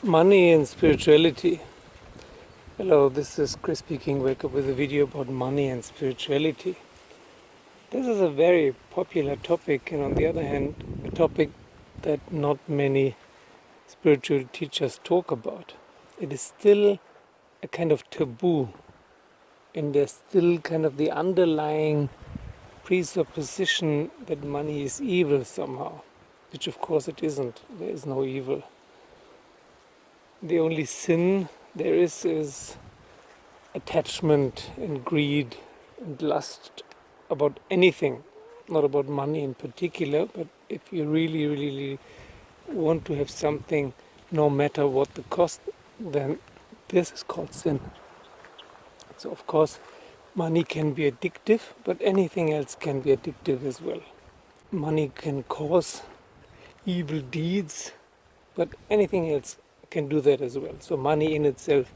Money and spirituality. Hello, this is Chris speaking. Wake up with a video about money and spirituality. This is a very popular topic, and on the other hand, a topic that not many spiritual teachers talk about. It is still a kind of taboo, and there's still kind of the underlying presupposition that money is evil somehow, which of course it isn't. There is no evil. The only sin there is attachment and greed and lust about anything, not about money in particular, but if you really want to have something, no matter what the cost, then this is called sin. So of course money can be addictive, but anything else can be addictive as well. Money can cause evil deeds, but anything else can do that as well. So money in itself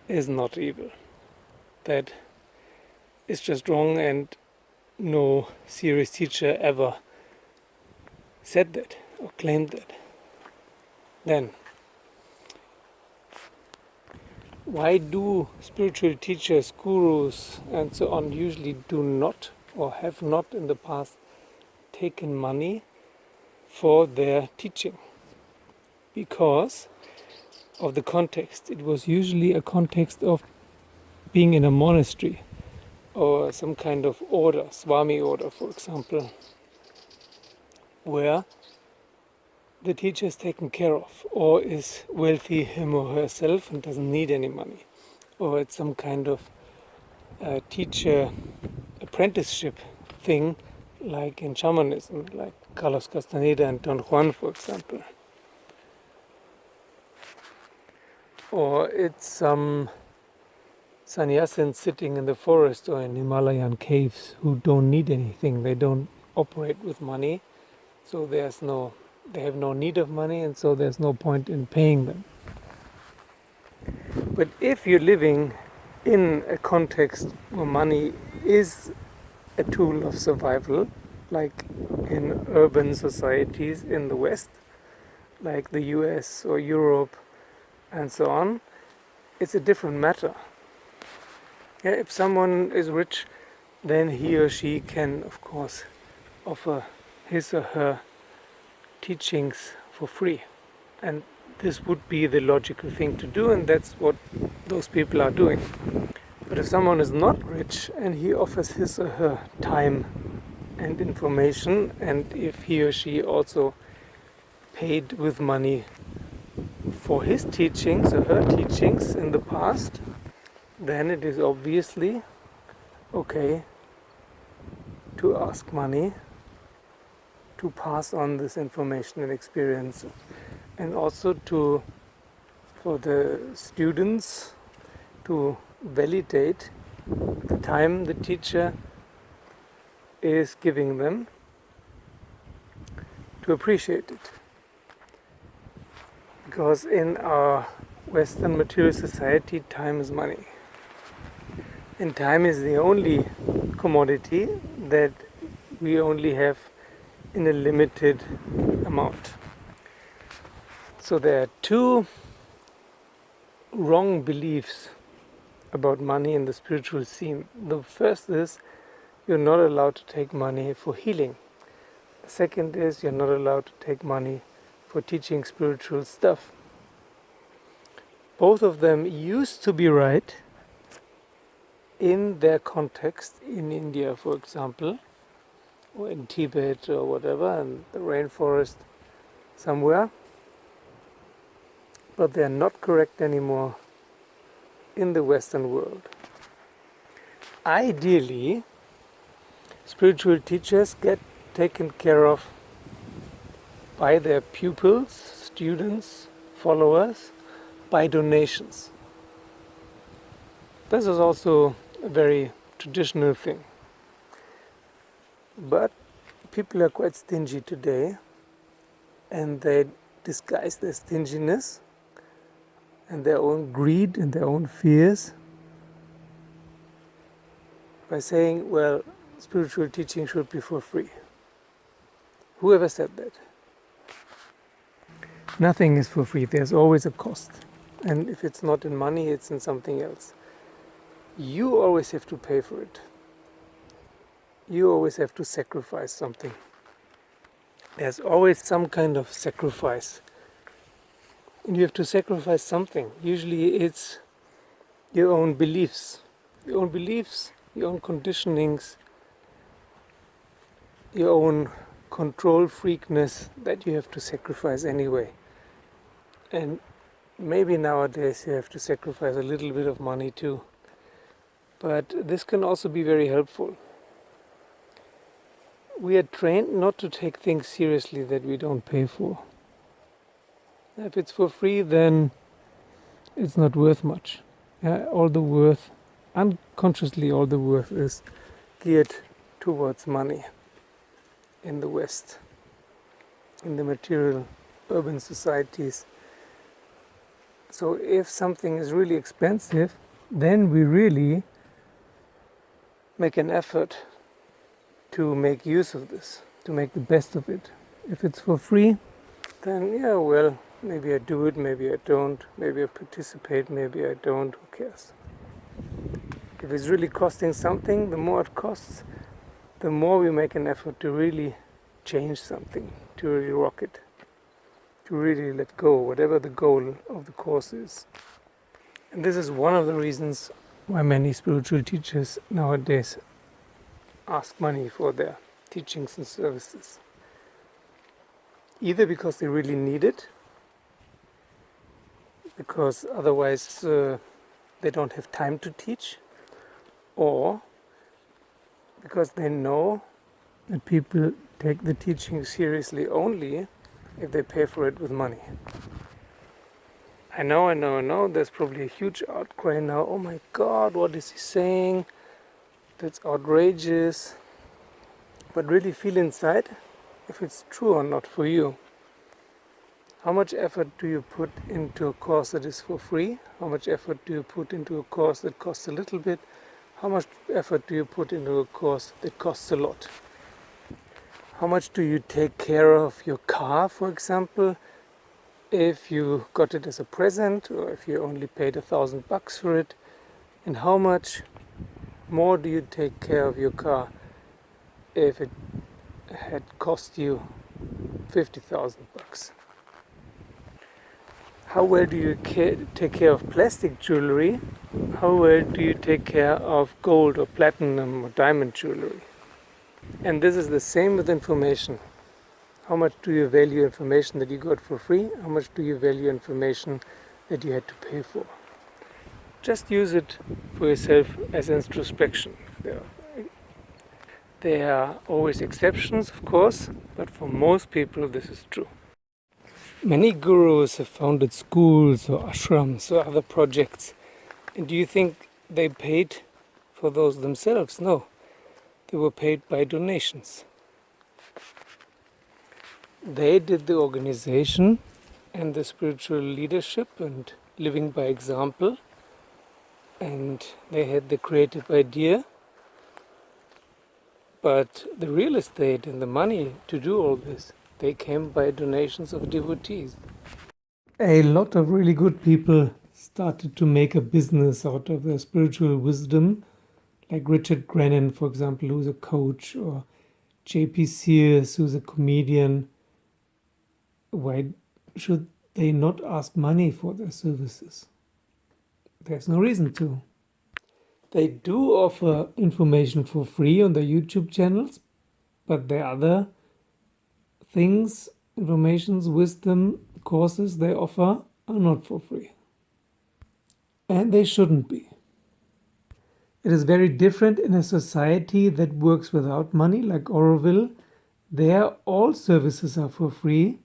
is not evil. That is just wrong, and no serious teacher ever said that or claimed that. Then, why do spiritual teachers, gurus and so on usually do not or have not in the past taken money for their teaching? Because of the context. It was usually a context of being in a monastery or some kind of order, Swami order for example, where the teacher is taken care of or is wealthy him or herself and doesn't need any money. Or it's some kind of teacher apprenticeship thing like in shamanism, like Carlos Castaneda and Don Juan for example. Or it's some sannyasins sitting in the forest or in Himalayan caves who don't need anything. They don't operate with money, so they have no need of money, and so there's no point in paying them. But if you're living in a context where money is a tool of survival, like in urban societies in the West, like the US or Europe and so on, it's a different matter. Yeah, if someone is rich, then he or she can, of course, offer his or her teachings for free. And this would be the logical thing to do, and that's what those people are doing. But if someone is not rich and he offers his or her time and information, and if he or she also paid with money for his teachings or her teachings in the past, then it is obviously okay to ask money to pass on this information and experience, and also for the students to validate the time the teacher is giving them, to appreciate it. Because in our Western material society, time is money. And time is the only commodity that we only have in a limited amount. So there are two wrong beliefs about money in the spiritual scene. The first is you're not allowed to take money for healing. The second is you're not allowed to take money for teaching spiritual stuff. Both of them used to be right in their context, in India for example, or in Tibet or whatever, in the rainforest somewhere, but they are not correct anymore in the Western world. Ideally, spiritual teachers get taken care of by their pupils, students, followers, by donations. This is also a very traditional thing. But people are quite stingy today, and they disguise their stinginess and their own greed and their own fears by saying, well, spiritual teaching should be for free. Whoever said that? Nothing is for free. There's always a cost. And if it's not in money, it's in something else. You always have to pay for it. You always have to sacrifice something. There's always some kind of sacrifice. And you have to sacrifice something. Usually it's your own beliefs. Your own beliefs, your own conditionings, your own control freakness that you have to sacrifice anyway. And maybe nowadays you have to sacrifice a little bit of money too. But this can also be very helpful. We are trained not to take things seriously that we don't pay for. If it's for free, then it's not worth much. All the worth, unconsciously all the worth is geared towards money in the West, in the material urban societies. So if something is really expensive, then we really make an effort to make use of this, to make the best of it. If it's for free, then yeah, well, maybe I do it, maybe I don't, maybe I participate, maybe I don't, who cares? If it's really costing something, the more it costs, the more we make an effort to really change something, to really rock it, to really let go, whatever the goal of the course is. And this is one of the reasons why many spiritual teachers nowadays ask money for their teachings and services. Either because they really need it, because otherwise they don't have time to teach, or because they know that people take the teaching seriously only if they pay for it with money. I know, there's probably a huge outcry now. Oh my God, what is he saying? That's outrageous. But really feel inside if it's true or not for you. How much effort do you put into a course that is for free? How much effort do you put into a course that costs a little bit? How much effort do you put into a course that costs a lot? How much do you take care of your car, for example, if you got it as a present or if you only paid $1,000 for it? And how much more do you take care of your car if it had cost you $50,000? How well do you take care of plastic jewelry? How well do you take care of gold or platinum or diamond jewelry? And this is the same with information. How much do you value information that you got for free? How much do you value information that you had to pay for? Just use it for yourself as introspection. There are always exceptions, of course, but for most people this is true. Many gurus have founded schools or ashrams or other projects. And do you think they paid for those themselves? No. They were paid by donations. They did the organization and the spiritual leadership and living by example. And they had the creative idea. But the real estate and the money to do all this, they came by donations of devotees. A lot of really good people started to make a business out of their spiritual wisdom, like Richard Grennan, for example, who's a coach, or J.P. Sears, who's a comedian. Why should they not ask money for their services? There's no reason to. They do offer information for free on their YouTube channels, but their other things, informations, wisdom, courses they offer are not for free. And they shouldn't be. It is very different in a society that works without money, like Oroville. There all services are for free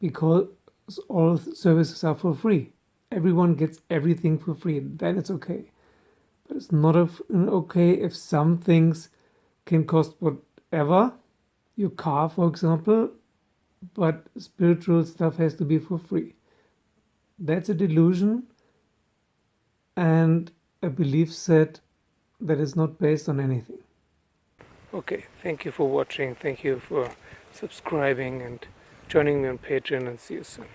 because all services are for free. Everyone gets everything for free. Then it's okay. But it's not okay if some things can cost whatever, your car, for example, but spiritual stuff has to be for free. That's a delusion and a belief set that is not based on anything. Okay, thank you for watching. Thank you for subscribing and joining me on Patreon, and see you soon.